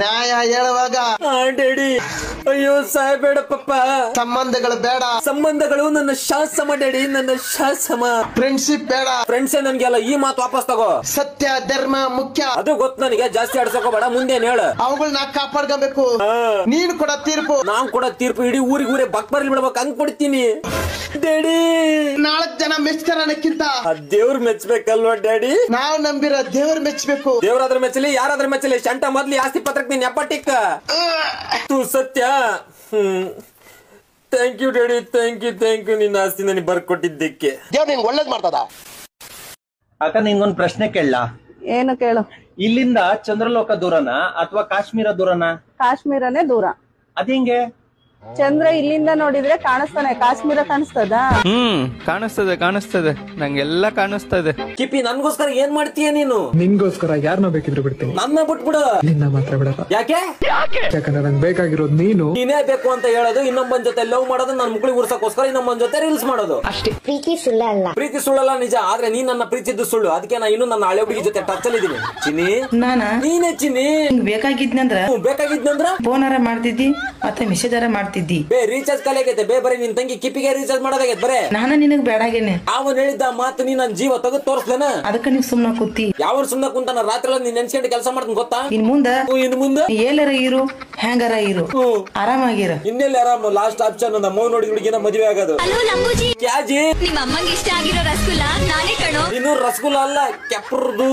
ನ್ಯಾಯ ಹೇಳುವಾಗ ಡ್ಯಾಡಿ ಅಯ್ಯೋ ಸಾಯ್ಬೇಡ ಪಪ್ಪ. ಸಂಬಂಧಗಳು ಬೇಡ. ಸಂಬಂಧಗಳು ನನ್ನ ಶಾಸಮ ಡ್ಯಾಡಿ, ನನ್ನ ಶಾಸಮ. ಫ್ರೆಂಡ್ಶಿಪ್ ಬೇಡ. ಫ್ರೆಂಡ್ಸೇ ನನ್ಗೆಲ್ಲ. ಈ ಮಾತು ವಾಪಸ್ ತಗೋ. ಸತ್ಯ ಧರ್ಮ ಮುಖ್ಯ. ಅದು ಗೊತ್ತು ನನಗೆ. ಜಾಸ್ತಿ ಆಡ್ಸೋಕೋಬೇಡ. ಮುಂದೇನ್ ಹೇಳ. ಅವುಗಳನ್ನ ಕಾಪಾಡ್ಕೋಬೇಕು. ನೀನು ಕೂಡ ತೀರ್ಪು. ನಾನ್ ಕೂಡ ತೀರ್ಪು. ಇಡೀ ಊರಿಗೆ ಬಕ್ಬರ್ಲಿ ಬಿಡ್ಬೇಕು ಹಂಗ್ ಕೊಡ್ತೀನಿ ಡ್ಯಾಡಿ. 4 ಜನ ಮೆಚ್ತಾರ ಅನ್ನಕ್ಕಿಂತ ದೇವ್ರ ಮೆಚ್ಬೇಕಲ್ವಾ ಡ್ಯಾಡಿ? ನಾವ್ ನಂಬಿರೋ ದೇವ್ರ ಮೆಚ್ಬೇಕು. ದೇವ್ರಾದ್ರ ಮೆಚ್ಚಲಿ ಯಾರಾದ್ರೂ ಮೆಚ್ಚಲಿ. ಶಂಟ ಮೊದ್ಲಿ ಆಸ್ತಿ ಪತ್ರಕ್ಕೆ ನೀನ್ ಎಪ್ಪಟ್ಟಿಕ್ಕ ತೂ ಸತ್ಯ. Thank you daddy, thank you ನಿನ್ನ ಆಸ್ತಿ ನನಗೆ ಬರ್ಕೊಟ್ಟಿದ್ದಕ್ಕೆ. ದೇವ್ರ ನಿಂಗೆ ಒಳ್ಳೇದ್ ಮಾಡ್ತದ. ಅಕ್ಕ ನಿಂಗೊಂದ್ ಪ್ರಶ್ನೆ ಕೇಳಲ್ಲ? ಏನು ಕೇಳು. ಇಲ್ಲಿಂದ ಚಂದ್ರಲೋಕ ದೂರನಾ ಅಥವಾ ಕಾಶ್ಮೀರ ದೂರನಾ? ಕಾಶ್ಮೀರನೇ ದೂರ. ಅದಿಂಗೆ? ಚಂದ್ರ ಇಲ್ಲಿಂದ ನೋಡಿದ್ರೆ ಕಾಣಿಸ್ತಾನೆ, ಕಾಶ್ಮೀರ ಕಾಣಿಸ್ತದ? ಕಾಣಿಸ್ತದೆ ನಂಗೆಲ್ಲ ಕಾಣಿಸ್ತದೆ. ಕಿಪಿ ನನ್ಗೋಸ್ಕರ ಏನ್ ಮಾಡ್ತೀಯ ನೀನು? ನಿನ್ಗೋಸ್ಕರ ಯಾರನ್ನ ಬೇಕಿದ್ರು ಬಿಡ್ತೀನಿ. ನನ್ನ ಬಿಟ್ಬಿಡು. ನಿನ್ನ ಮಾತ್ರ ಬಿಡಲ್ಲ. ಯಾಕೆ? ಯಾಕಂದ್ರೆ ನಂಗೆ ಬೇಕಾಗಿರೋದು ನೀನು. ನೀನೇ ಬೇಕು ಅಂತ ಹೇಳೋದು, ಇನ್ನೊಬ್ಬನ ಜೊತೆ ಲವ್ ಮಾಡೋದು, ನನ್ನ ಮಕ್ಕಳಿಗೆ ಉರ್ಸಕ್ಕೋಸ್ಕರ ಇನ್ನೊಬ್ಬನ ಜೊತೆ ರೀಲ್ಸ್ ಮಾಡೋದು ಅಷ್ಟೇ. ಪ್ರೀತಿ ಸುಳ್ಳಲ್ಲ. ಪ್ರೀತಿ ಸುಳ್ಳಲ್ಲ ನಿಜ. ಆದ್ರೆ ನೀನ್ ನನ್ನ ಪ್ರೀತಿದ್ದು ಸುಳ್ಳು. ಅದಕ್ಕೆ ನಾ ಇನ್ನು ನನ್ನ ಹಳೆ ಹುಡುಗಿ ಜೊತೆ ಟಚ್ ಅಲ್ಲಿ ಇದೀನಿ. ಚಿನ್ನಿ ನೀನೇ ಚಿನ್ನಿ. ಬೇಕಾಗಿದ್ನಂದ್ರ ಫೋನಾರ ಮಾಡ್ತಿದ್ದಿ ಮತ್ತೆ ಮೆಸೇಜಾರ ಮಾಡ್ತಿದ್ದಿ. ರೀಚಾರ್ಜ್ ಖಾಲಿ ಆಗೈತೆ. ಬರೀ ನಿನ್ ತಂಗಿ ಕಿಪಿಗೆ ರೀಚಾರ್ಜ್ ಮಾಡೋದಾಗೈತೆ. ಬರೇ ನಾನು ನಿನಗ್ ಬೇಡಾಗೇನೆ. ಅವನ್ ಹೇಳಿದ್ದ ಮಾತು ನೀ ನನ್ ಜೀವ ತೆಗೆದು ತೋರಿಸ್ಲೇನ? ಅದಕ್ಕ ನೀವ್ ಸುಮ್ನ ಕೂತಿ. ಯಾವ ಸುಮ್ನ ಕುಂತಾನ? ರಾತ್ರಿ ಎಲ್ಲ ನೀನ್ ನೆನ್ಸ್ಕೊಂಡು ಕೆಲಸ ಮಾಡ್ತೀನಿ ಗೊತ್ತಾ? ಇನ್ ಮುಂದ ಎಲ್ಲರ ಇರು, ಹೆಂಗಾರ ಇರು, ಆರಾಮಾಗಿರ. ಇನ್ನೆಲ್ಲ ಆರಾಮ. ಲಾಸ್ಟ್ ಆಪ್ಷನ್ ನಮ್ಮ ನೋಡಿ ಹುಡುಗಿನ ಮದುವೆ ಆಗೋದು. ಕ್ಯಾಜಿ ನಿಮ್ಮ ಅಮ್ಮಂಗೆ ಇಷ್ಟ ಆಗಿರೋ ರಸಗುಲ್ಲ ನಾನೇ ಕಣೋ. ಇನ್ನು ರಸಗುಲ್ಲ ಅಲ್ಲ, ಕೆಪ್ರದು.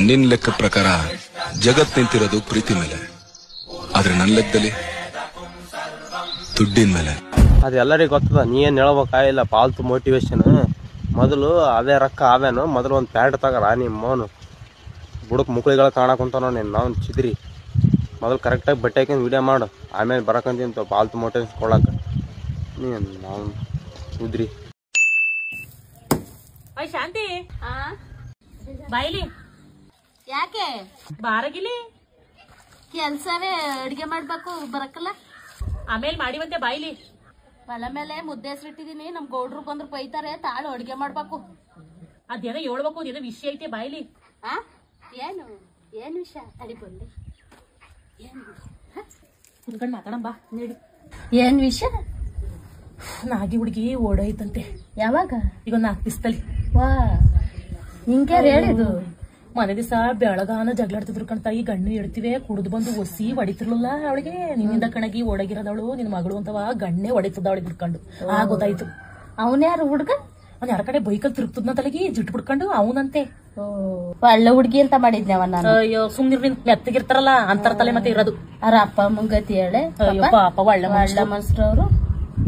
ನಿನ್ ಲೆಕ್ಕ ಪ್ರಕಾರ ಜಗತ್ ನಿಂತಿರೋದು ಪ್ರೀತಿ ಮೇಲೆ, ಆದ್ರೆ ನನ್ ಲೆಕ್ಕದಲ್ಲಿ ದುಡ್ಡಿನ ಮೇಲೆ. ಅದು ಎಲ್ಲರಿಗೂ ಗೊತ್ತದ. ನೀ ಏನ್ ಹೇಳ್ಬೇಕಾಗಿಲ್ಲ. ಪಾಲ್ತು ಮೋಟಿವೇಶನ್. ಮೊದಲು ಅದೇ ರೊಕ್ಕ ಅವೇನು. ಮೊದಲು ಒಂದು ಪ್ಯಾಡ್ ತಗರ. ನಿಮ್ಮ ಮೌನು ಬುಡಕ್ ಮುಕ್ಳಿಗಳ ಕಾಣಕ್ ಕುಂತಾನೋ ನೀನು. ನಾವು ಚಿದ್ರಿ ಮೊದಲು ಕರೆಕ್ಟಾಗಿ ಬಟ್ಟೆ ಹಾಕೊಂಡು ವಿಡಿಯೋ ಮಾಡು. ಆಮೇಲೆ ಬರಕಂತ ಪಾಲ್ತು ಮೋಟಿವೇಶನ್ ಕೊಡಕ ನೀನು ನಾವು ಉದ್ರಿ. ಶಾಂತಿ ಬಾಯ್ಲಿ. ಯಾಕೆ ಬಾರಗಿಲಿ? ಕೆಲ್ಸವೇ ಅಡ್ಗೆ ಮಾಡ್ಬೇಕು ಬರಕಲ್ಲ. ಆಮೇಲೆ ಮಾಡಿವಂತೆ ಬಾಯ್ಲಿ. ಒಲೆ ಮೇಲೆ ಮುದ್ದೆ ಹೆಸರಿಟ್ಟಿದೀನಿ. ನಮ್ ಗೌಡ್ರು ಬಂದ್ರು ಬೈತಾರೆ. ತಾಳು ಅಡ್ಗೆ ಮಾಡ್ಬೇಕು. ಅದೇನೋ ಹೇಳ್ಬೇಕು. ಅದೇನೋ ವಿಷಯ ಐತೆ ಬಾಯ್ಲಿ. ಏನು ಏನ್ ವಿಷಯ? ತಡಿ ಬಂದೆ. ಕುತ್ಕೊಂಡ್ ಮಾತಾಡಂಬಾ ನೀಡಿ. ಏನ್ ವಿಷಯ? ನಾಗಿ ಹುಡುಗಿ ಓಡೋಯ್ತಂತೆ. ಯಾವಾಗ? ಈಗ 4 ದಿವಸದಲ್ಲಿ. ವಾ, ನಿಂಗ್ಯಾರು ಹೇಳಿದ್ದು? ಮನೆ ದಿವಸ ಬೆಳಗಾನ ಜಗಳಾಡ್ತಿದ್ರು ಕಣ್ತಾ. ಈ ಗಣ್ಣು ಹೇಳ್ತಿವೆ ಕುಡಿದು ಬಂದು ಒಸಿ ಹೊಡಿತಿರ್ಲಿಲ್ಲ ಅವಳಿಗೆ. ನಿನ್ನಿಂದ ಕಣಗಿ ಓಡಾಗಿರೋದವಳು ನಿನ್ ಮಗಳು ಅಂತವ. ಗಣ್ಣೆ ಹೊಡಿತದ ಅವಳಿಗೆ ಬಿಡ್ಕೊಂಡು. ಗೊತ್ತಾಯ್ತು. ಅವನ್ಯಾರು ಹುಡ್ಗ? ಅವ್ನ ಯಾರ ಕಡೆ ಬೈಕಲ್ ತಿರುಗ್ತದ್ನ ತಲೆಗೆ ಜುಟ್ಟು ಬಿಡ್ಕೊಂಡು. ಅವನಂತೆ ಒಳ್ಳೆ ಹುಡ್ಗಿ ಅಂತ ಮಾಡಿದ್ನವ ನಾನು. ಅಯ್ಯೋ ಸುಮ್ನಿರ್. ಮೆತ್ತಗಿರ್ತಾರಲ್ಲ ಅಂತರ ತಲೆ ಮತ್ತೆ ಇರೋದು. ಅವ್ರ ಅಪ್ಪ ಅಮ್ಮಂಗತಿ ಹೇಳೆ. ಪಾಪ ಒಳ್ಳೆ ಮನುಷ್ಯರು ಅವ್ರು.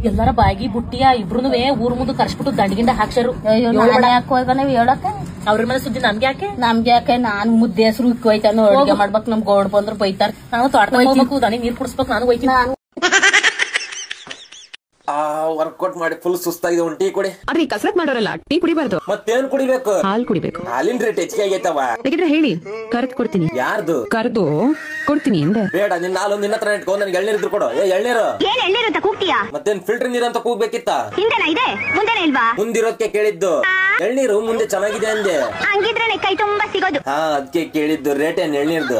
ಎಲ್ಲಾರ ಬಾಗಿ ಬುಟ್ಟಿಯ ಇಬ್ರುನುವೆ ಊರ್ ಮುಂದೆ ಕರ್ಸ್ಬಿಟ್ಟು ದಂಡಗಿಂದ ಹಾಕ್ಸಾರು. ಹೇಳಕ್ಕೆ ಅವ್ರ ಮೇಲೆ ಸುದ್ದಿ ನಮ್ಗೆ ಯಾಕೆ? ನಾನ್ ಮುದ್ದೆ ಹೆಸರು ಹೋಯ್ತಾನು ಅಡ್ಗೆ ಮಾಡ್ಬೇಕು. ನಮ್ ಗೌಡ್ ಬಂದ್ರು ಬೈತಾರ. ನಾನು ತೋಟ ಹೋಗ್ಬೇಕು, ದನಿ ನೀರ್ ಕುಡಿಸ್ಬೇಕು. ನಾನು ಹೋಯ್ತೀನಿ. ವರ್ಕೌಟ್ ಮಾಡಿ ಫುಲ್ ಸುಸ್ತಾಗಿದೆ. ಒಂದು ಟೀ ಕೊಡಿ. ಅದ್ರಿ ಕಸರತ್ ಮಾಡೋರಲ್ಲ ಟೀ ಕುಡಿಬಾರ್ದು. ಮತ್ತೇನ್ ಕುಡಿಬೇಕು? ಹಾಲ್ ಕುಡಿಬೇಕು. ಹಾಲಿನ ರೇಟ್ ಹೆಚ್ಚಿಗೆ ಆಗೈತವ. ಹೇಳಿ ಕರೆದು ಕೊಡ್ತೀನಿ. ಯಾರ್ದು? ಕರೆದು ಕೊಡ್ತೀನಿ ಎಂದೆ. ಬೇಡ, ನಿನ್ನ ಹಾಲು ನಿನ್ನ ಹತ್ರ ಇಟ್ಕೊ. ನನಗೆ ಎಳ್ನೀರು ಇದ್ರು ಕೊಡು. ಎಳ್ನೀರು ಅಂತ ಕೂಗ್ತೀಯಾ? ಮತ್ತೇನ್ ಫಿಲ್ಟರ್ ನೀರ್ ಅಂತ ಕೂಗ್ಬೇಕಿತ್ತ? ಇದೆ ಮುಂದೆನೇ ಇಲ್ವಾ? ಮುಂದಿರೋದಕ್ಕೆ ಕೇಳಿದ್ದು. ಎಳ್ನೀರು ಮುಂದೆ ಚೆನ್ನಾಗಿದೆ ಅಂದೆ. ಹಂಗಿದ್ರೆ ಕೈ ತುಂಬಾ ಸಿಗೋದು. ಅದಕ್ಕೆ ಕೇಳಿದ್ದು. ರೇಟ್ ಏನ್ ಎಳ್ನೀರ್ದು?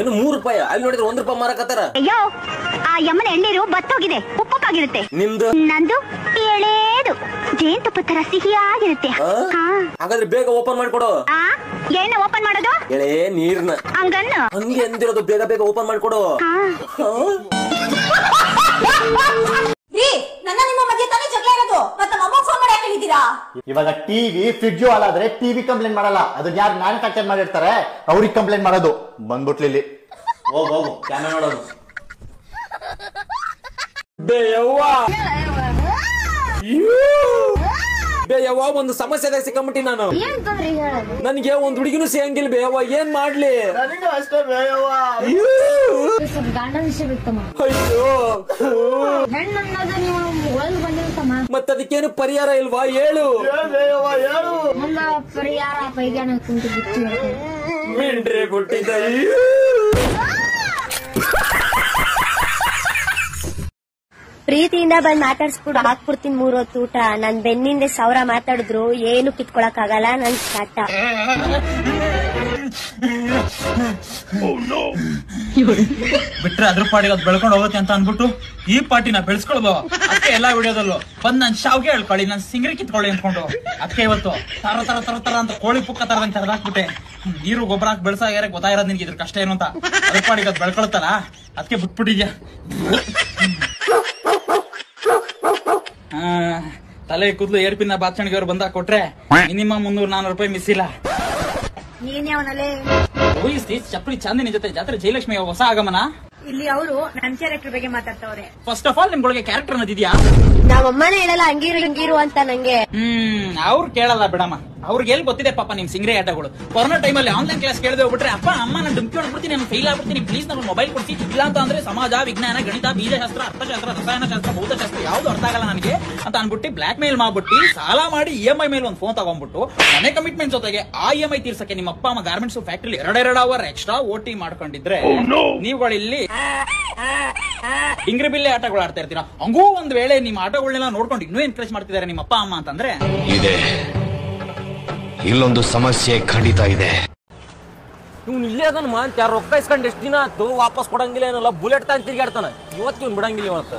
ಏನು 3 ರೂಪಾಯಿ. ಅಲ್ಲಿ ನೋಡಿದ್ರೆ 1 ರೂಪಾಯಿ ಮಾರಕತ್ತಾರ. ಅಯ್ಯೋ, ಆ ಯಮ್ಮನ ಎಳ್ನೀರು ಬತ್ತೋಗಿದೆ, ಉಪ್ಪಕ್ಕಾಗಿರುತ್ತೆ. ನಿಮ್ದು? ನಂದು ಎಳೆದು ಜೇನುತುಪ್ಪ ತರ ಸಿಹಿಯಾಗಿರುತ್ತೆ. ಹಾಗಾದ್ರೆ ಬೇಗ ಓಪನ್ ಮಾಡ್ಕೊಡು. ಏನ ಓಪನ್ ಮಾಡೋದು? ಎಳೆ ನೀರ್ನ. ಹಂಗನ್ನು ಹಂಗೆ ಅಂದಿರೋದು. ಬೇಗ ಓಪನ್ ಮಾಡ್ಕೊಡು. ನನ್ನ ನಿಮ್ಮ ಮಧ್ಯೆ ತಾನೇ ಜಗಳ ಇರೋದು. ಮತ್ತೆ ನಮ್ಮ ಫೋನ್ ಮಾಡಿ ಯಾಕೆ ಹೇಳಿದ್ದೀರಾ? ಇವಾಗ ಟಿವಿ ಫ್ರಿಡ್ಜು ಹಾಳಾದ್ರೆ ಟಿವಿ ಕಂಪ್ಲೇಂಟ್ ಮಾಡಲ್ಲ. ಅದನ್ನ ಯಾರು ಮ್ಯಾನುಫ್ಯಾಕ್ಚರ್ ಮಾಡಿರ್ತಾರೆ ಅವ್ರಿಗೆ ಕಂಪ್ಲೇಂಟ್ ಮಾಡೋದು. ಬಂದ್ಬಿಟ್ಲಿ ಹೋಗು ಕ್ಯಾಮೆರಾ ನೋಡೋದು. ಬೇಯವ್ವ ಒಂದು ಸಮಸ್ಯೆದಾಗ ಸಿಕ್ಕಂಬಿಟ್ಟಿ ನಾನು. ನನ್ಗೆ ಒಂದ್ ಹುಡುಗಿನೂ ಸಿಗಂಗಿಲ್ಲ ಬೇಯವ್ವ. ಏನ್ ಮಾಡ್ಲಿ? ಮತ್ತದಕ್ಕೇನು ಪರಿಹಾರ ಇಲ್ವಾ? ಹೇಳು. ಮಿಂಡ್ರೆ ಬಿಟ್ಟಿದ್ದ. ಪ್ರೀತಿಯಿಂದ ಬಂದ್ ಮಾತಾಡ್ಸ್ಬಿಡು. ಹಾಕ್ಬಿಡ್ತೀನಿ 3 ಹೊತ್ತು ಊಟ. ನನ್ ಬೆನ್ನಿಂದ 1000 ಮಾತಾಡಿದ್ರು ಏನು ಕಿತ್ಕೊಳಕ್ ಆಗಲ್ಲ. ನನ್ ಕಾಟ. ಬಿಟ್ರೆ ಅದ್ರ ಪಾಡಿಗೆ ಅದು ಬೆಳ್ಕೊಂಡು ಹೋಗುತ್ತೆ ಅಂತ ಅನ್ಬಿಟ್ಟು ಈ ಪಾರ್ಟಿನ ಬೆಳೆಸ್ಕೊಳ್ಬೋ. ಅದಕ್ಕೆ ಎಲ್ಲಾ ವಿಡಿಯೋದಲ್ಲೂ ಬಂದ್ ನನ್ ಶಾವ್ಗೆ ಹೇಳ್ಕೊಳ್ಳಿ, ನನ್ ಸಿಂಗ್ರಿ ಕಿತ್ಕೊಳ್ಳಿ ಅನ್ಕೊಂಡು ಅದಕ್ಕೆ ಇವತ್ತು ತರ ತರ ತರ ತರ ಅಂತ ಕೋಳಿ ಪುಕ್ಕ ತರದಂಗೆ ತರದಾಕ್ಬಿಟ್ಟೆ. ನೀರು ಗೊಬ್ಬರ ಹಾಕಿ ಬೆಳ್ಸಾಗ್ಯಾರ ಗೊತ್ತಾಗಿರೋದು ನಿನ್ಗೆ ಇದ್ರ ಕಷ್ಟ ಏನು ಅಂತ. ಅದ್ರ ಪಾಡಿಗೆ ಅದು ಬೆಳ್ಕೊಳ್ತಾರ ಅದಕ್ಕೆ ಬಿಟ್ಬಿಟ್ಟಿದ್ಯಾ. ತಲೆ ಕೂದಲು ಏರ್ಪಿನ ಬಾಚಣಿಗೆ ಅವ್ರು ಬಂದಾಗ ಕೊಟ್ರೆ ಮಿನಿಮಮ್ 300-400 ರೂಪಾಯಿ ಮಿಸ್ ಇಲ್ಲ. ಊಹಿಸ್ತಿ ಚಪ್ಪಲಿ ಚಾಂದಿನಿ ಜೊತೆ ಜಾತ್ರೆ ಜಯಲಕ್ಷ್ಮಿ ಹೊಸ ಆಗಮನ. ಇಲ್ಲಿ ಅವರು ನನ್ ಕ್ಯಾರೆಕ್ಟರ್ ಬಗ್ಗೆ ಮಾತಾಡ್ತವ್ರೆ. ಫಸ್ಟ್ ಆಫ್ ಆಲ್ ನಿಮ್ಗಳಿಗೆ ಕ್ಯಾರೆಕ್ಟರ್ ಅನ್ನೋದಿದ್ಯಾ? ನಮ್ಮಮ್ಮನೇ ಹೇಳಲ್ಲ ಹಂಗಿರು ಅಂತ ನಂಗೆ. ಅವ್ರು ಕೇಳಲ್ಲ ಬಿಡಮ್ಮ, ಅವ್ರಿಗೆ ಎಲ್ಲಿ ಗೊತ್ತಿದೆ ಪಾಪ ನಿಮ್ ಸಿಂಗ್ರೆ ಆಟಗಳು. ಕೊರೋನಾ ಟೈಮಲ್ಲಿ ಆನ್ಲೈನ್ ಕ್ಲಾಸ್ ಕೇಳದೆ ಹೋಗ್ಬಿಟ್ರೆ ಅಪ್ಪ ಅಮ್ಮ ನಾನು ಡುಮ್ಕಿ ಹೊಡ್ಬಿಡ್ತೀನಿ, ನಾನು ಫೈಲ್ ಆಗ್ಬಿಡ್ತೀನಿ, ಪ್ಲೀಸ್ ನಾನು ಮೊಬೈಲ್ ಕೊಡ್ಸಿ. ಇಲ್ಲ ಅಂತ ಅಂದ್ರೆ ಸಮಾಜ, ವಿಜ್ಞಾನ, ಗಣಿತ, ಬೀಜಶಾಸ್ತ್ರ, ಅರ್ಥಶಾಸ್ತ್ರ, ರಸಾಯನಶಾಸ್ತ್ರ, ಭೌತಶಾಸ್ತ್ರ ಯಾವ್ದು ಅರ್ಥ ಆಗಲ್ಲ ನನಗೆ ಅಂತ ಅನ್ಬಿಟ್ಟು ಬ್ಲಾಕ್ ಮೇಲ್ ಮಾಡ್ಬಿಟ್ಟು ಸಾಲ ಮಾಡಿ EMI ಮೇಲೆ ಒಂದು ಫೋನ್ ತಗೊಂಡ್ಬಿಟ್ಟು ಮನೆ ಕಮಿಟ್ಮೆಂಟ್ ಜೊತೆಗೆ ಆ EMI ತೀರ್ಸಕ್ಕೆ ನಿಮ್ಮ ಅಪ್ಪ ಅಮ್ಮ garments factory 2 hour extra OT ಮಾಡ್ಕೊಂಡಿದ್ರೆ ನೀವುಗಳಿಲ್ಲಿ ಇಂಗ್ರಿ ಬಿಲ್ಲೆ ಆಟಗಳು ಆಡ್ತಾ ಇರ್ತೀರಾ. ಹಂಗೂ ಒಂದ್ ವೇಳೆ ನಿಮ್ಮ ಆಟಗಳನ್ನೆಲ್ಲ ನೋಡ್ಕೊಂಡು ಇನ್ನೂ ಎನ್ಕರೇಜ್ ಮಾಡ್ತಿದ್ದಾರೆ ನಿಮ್ಮ ಅಪ್ಪ ಅಮ್ಮ ಅಂತಂದ್ರೆ ಇದೆ. ಇಲ್ಲೊಂದು ಸಮಸ್ಯೆ ಖಂಡಿತ ಇದೆ. ಇವ್ನು ಇಲ್ಲೇ ಅದನ್ನ ಮಾಂತ ರೊಕ್ಕ ಇಸ್ಕೊಂಡು ಎಷ್ಟು ದಿನ ಆಯ್ತು, ವಾಪಸ್ ಕೊಡಂಗಿಲ್ಲ ಏನಲ್ಲ, ಬುಲೆಟ್ ತಾನು ತಿರ್ಗಾಡ್ತಾನೆ. ಇವತ್ತು ಇವ್ನು ಬಿಡಂಗಿಲ್ಲ. ಇವತ್ತು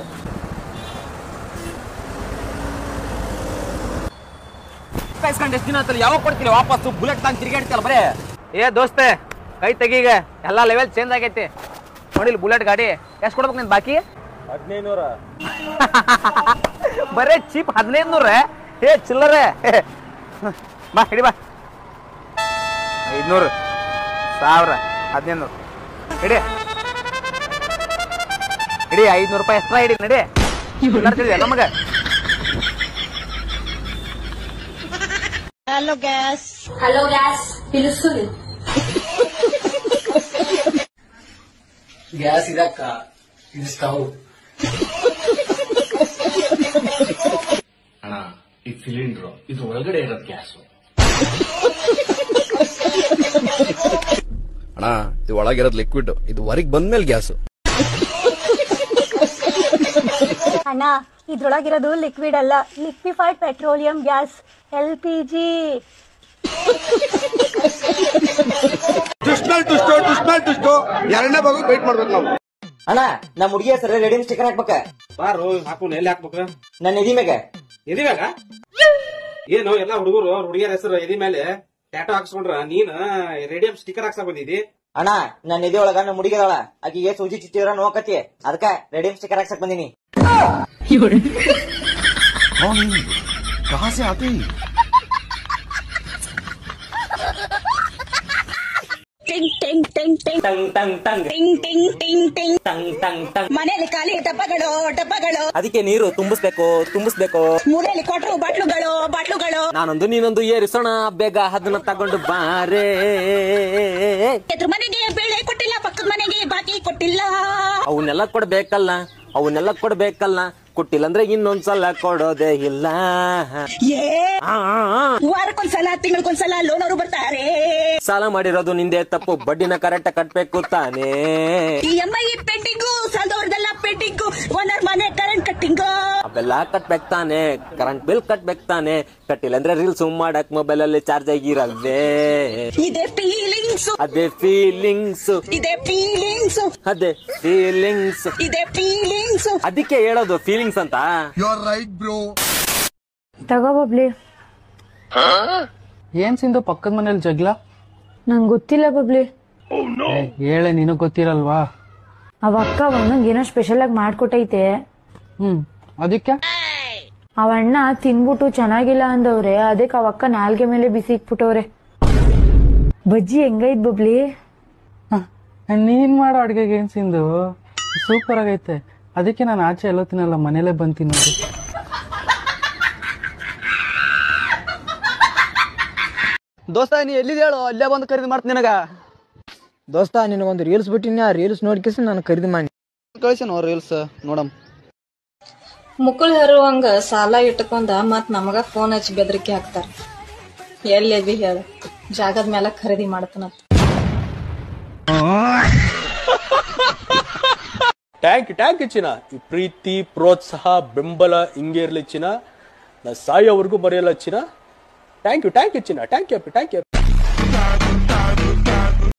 ರೊಕ್ಕ ಇಸ್ಕೊಂಡು ಎಷ್ಟು ದಿನ ಆಯ್ತಲ್ಲ, ಯಾವಾಗ ಕೊಡ್ತೀರಿ ವಾಪಸ್? ಬುಲೆಟ್ ತಾನು ತಿರ್ಗಾಡ್ತಿಯಲ್ಲ ಬರೇ. ಏ ದೋಸ್ತೆ ಕೈ ತೆಗೀಗ, ಎಲ್ಲಾ ಲೆವೆಲ್ ಚೇಂಜ್ ಆಗೈತಿ. ನೋಡಿಲ್ ಬುಲೆಟ್ ಗಾಡಿ ಎಷ್ಟು ಕೊಡ್ಬೇಕು ನಿನ್ ಬಾಕಿ? 1500. ಬರೇ ಚೀಪ್ 1500. ಏ ಚಿಲ್ಲರೆ ಬಾ ಹಿಡಿ ಬಾ. 500 1000 1500 ಹಿಡಿ ಹಿಡಿ. 500 ರೂಪಾಯಿ ಎಕ್ಸ್ಟ್ರಾ ಹಿಡಿ ನಡಿ. ನಮಗ ಹಲೋ ಗ್ಯಾಸ್ పిలుసు ಗ್ಯಾಸ್ ಇದಕ್ಕ, ಇದು ಸ್ಟವ್. ಅಣ್ಣ ಈ ಸಿಲಿಂಡರ್ ಇದು ಒಳಗಡೆ ಇರೋದು ಗ್ಯಾಸ್. ಅಣ್ಣ ಇದು ಒಳಗಿರೋದು ಲಿಕ್ವಿಡ್, ಇದು ಹೊರಗೆ ಬಂದ್ಮೇಲೆ ಗ್ಯಾಸ್. ಅಣ್ಣ ಇದ್ರೊಳಗಿರೋದು ಲಿಕ್ವಿಡ್ ಅಲ್ಲ, ಲಿಕ್ವಿಫೈಡ್ ಪೆಟ್ರೋಲಿಯಂ ಗ್ಯಾಸ್ LPG. ಎರಡನೇ ಭಾಗ ವೇಟ್ ಮಾಡ್ಬೇಕು ನಾವು. ಅಣ್ಣ ನಮ್ಮ ಹುಡುಗಿ ಹೆಸರು ರೆಡಿಮ್ ಸ್ಟಿಕರ್ ಹಾಕ್ಬೇಕ. ಬಾರು ಹಾಕು. ಎಲ್ಲಿ ಹಾಕ್ಬೇಕ? ನನ್ನ ಎದಿ ಮ್ಯಾಗ. ಎದಿ ಮ್ಯಾಗ ಏನು? ಎಲ್ಲಾ ಹುಡುಗರು ಹುಡುಗಿಯರ ಹೆಸರು ಎದಿ ಮೇಲೆ ಟ್ಯಾಟೋ ಹಾಕ್ಸ್ಕೊಂಡ್ರ, ನೀನ್ ರೇಡಿಯಂ ಸ್ಟಿಕರ್ ಹಾಕ್ಸಕ್ ಬಂದಿದಿ. ಅಣ್ಣ ನನ್ನ ಎದಿ ಒಳಗ ನಮ್ಮ ಹುಡುಗಿದಾಳ, ಆಕಿಗೆ ಸೂಜಿ ಚುಚ್ಚಿದ್ರ ನೋಕತಿ, ಅದಕ್ಕ ರೇಡಿಯಂ ಸ್ಟಿಕರ್ ಹಾಕ್ಸಕ್ ಬಂದಿನಿ. कहां से आते ही? ಟಿಂಗ್ ಟಿಂಗ್ ಟಿಂಗ್ ಟಿಂಗ್ ಟಂಗ್ ಟಂಗ್ ಟಂಗ್ ಟಿಂಗ್ ಟಿಂಗ್ ಟಿಂಗ್ ಟಿಂಗ್ ಟಂಗ್ ಟಂಗ್ ಟಂಗ್. ಮನೆಯಲ್ಲಿ ಖಾಲಿ ಡಬ್ಬಗಳು. ಅದಕ್ಕೆ ನೀರು ತುಂಬಿಸ್ಬೇಕು. ಮೂಲೆಯಲ್ಲಿ ಕೊಟ್ರು ಬಾಟ್ಲುಗಳು. ನಾನೊಂದು ನೀನೊಂದು ಏರಿಸೋಣ, ಬೇಗ ಅದನ್ನ ತಗೊಂಡು ಬಾರೇ. ಎದುರು ಮನೆಗೆ ಬೇಳೆ ಕೊಟ್ಟಿಲ್ಲ, ಪಕ್ಕದ ಮನೆಗೆ ಬಾಕಿ ಕೊಟ್ಟಿಲ್ಲ. ಅವನ್ನೆಲ್ಲ ಕೊಡ್ಬೇಕಲ್ಲ, ಕೊಟ್ಟಿಲ್ಲ ಅಂದ್ರೆ ಇನ್ನೊಂದ್ಸಲ ಕೊಡೋದೇ ಇಲ್ಲ. ವಾರಕ್ಕೊಂದ್ಸಲ ತಿಂಗಳಕ್ಕೊಂದ್ಸಲ ಲೋನ್ ಅವರು ಬರ್ತಾರೆ. ಸಾಲ ಮಾಡಿರೋದು ನಿಂದೆ ತಪ್ಪು, ಬಡ್ಡಿನ ಕರೆಕ್ಟ್ ಕಟ್ಬೇಕು ತಾನೇ. EMI ಪೆಂಡಿಂಗು, ಸಾಲದವ್ರದೆಲ್ಲ ಪೆಂಡಿಂಗು, ಓನರ್ ಮನೆ ಕರೆಂಟ್ ಕಟ್ಟಿಂಗು ಅವೆಲ್ಲ ಕಟ್ಬೇಕು ತಾನೆ. ಕರೆಂಟ್ ಬಿಲ್ ಕಟ್ಬೇಕು ತಾನೆ. ಕಟ್ಟಿಲ್ಲ ಅಂದ್ರೆ ರೀಲ್ಸ್ ಮಾಡಕ್ ಮೊಬೈಲ್ ಅಲ್ಲಿ ಚಾರ್ಜ್ ಆಗಿರಲ್ವೇ? ಇದೇ ಫೀಲಿಂಗ್ಸ್, ಅದೇ ಫೀಲಿಂಗ್ಸ್, ಅದಕ್ಕೆ ಹೇಳೋದು ಫೀಲಿಂಗ್ಸ್ ಅಂತ. ತಗೋ ಬಬ್ಲಿ. ಏನ್ ಸಿಂಧು ಪಕ್ಕದ ಮನೇಲಿ ಜಗ್ಲ? ನಂಗೆ ಗೊತ್ತಿಲ್ಲ ಬಬ್ಲಿ. ಹೇಳೆ, ನಿನಗ್ ಗೊತ್ತಿರಲ್ವಾ? ಅವ ಅಕ್ಕ ಒಂದಂಗೆ ಏನೋ ಸ್ಪೆಷಲ್ ಆಗಿ ಮಾಡ್ಕೊಟ್ಟೈತೆ. ಅದಕ್ಕೆ ಅವ ಅಣ್ಣ ತಿನ್ಬಿಟ್ಟು ಚೆನ್ನಾಗಿಲ್ಲ ಅಂದವ್ರೆ, ಅದಕ್ಕೆ ಅವಕ್ಕ ನಾಲ್ಗೆ ಮೇಲೆ ಬಿಸಿ ಇಕ್ಬಿಟ್ಟವ್ರೆ. ಬಜ್ಜಿ ಹೆಂಗೈತ್ ಬಬ್ಲಿ? ನೀನ್ ಮಾಡೋ ಅಡ್ಗೆಗೆ ಏನ್ ಸಿಂಧು ಸೂಪರ್ ಆಗೈತೆ. ಅದಕ್ಕೆ ನಾನು ಆಚೆ ಎಲ್ಲೋ ತಿನ್ನಲ್ಲ, ಮನೇಲೆ ಬಂದ್ ತಿನ್ನೋದು. ದೋಸ್ತ ನೀ ಎಲ್ಲಿದೆ ಹೇಳು, ಅಲ್ಲೇ ಬಂದು ಖರೀದಿ ಮಾಡ್ತೀನಿ ನಿನಗ. ದೋಸ್ತ ನಿನಗೊಂದು ರೀಲ್ಸ್ ಬಿಟ್ಟಿನಿ, ಆ ರೀಲ್ಸ್ ನೋಡ್ಕೇಸಿ ನಾನು ಖರೀದಿ ಮಾಡಿ ಕಳಿಸೇನು ರೀಲ್ಸ್ ನೋಡಮ್. ಮುಕ್ಕುಳ್ ಹರುವಂಗ ಸಾಲ ಇಟ್ಕೊಂಡ ಮತ್ ನಮಗ ಫೋನ್ ಹಚ್ಚಿ ಬೆದರಿಕೆ ಹಾಕ್ತಾರ. ಎಲ್ಲಿ ಹೇಳ ಜಾಗದ ಮೇಲೆ ಖರೀದಿ ಮಾಡ್ತಾನಂತ. ಟ್ಯಾಂಕ್ ಚಿನ್ನ. ಈ ಪ್ರೀತಿ, ಪ್ರೋತ್ಸಾಹ, ಬೆಂಬಲ ಹಿಂಗೆ ಇರ್ಲಿ ಚಿನ್ನ. ನಾ ಸಾಯೋವರೆಗೂ ಬರೆಯಲ್ಲ ಚಿನ್ನ. ಥ್ಯಾಂಕ್ ಯು ಚಿನ್ನ. Thank you.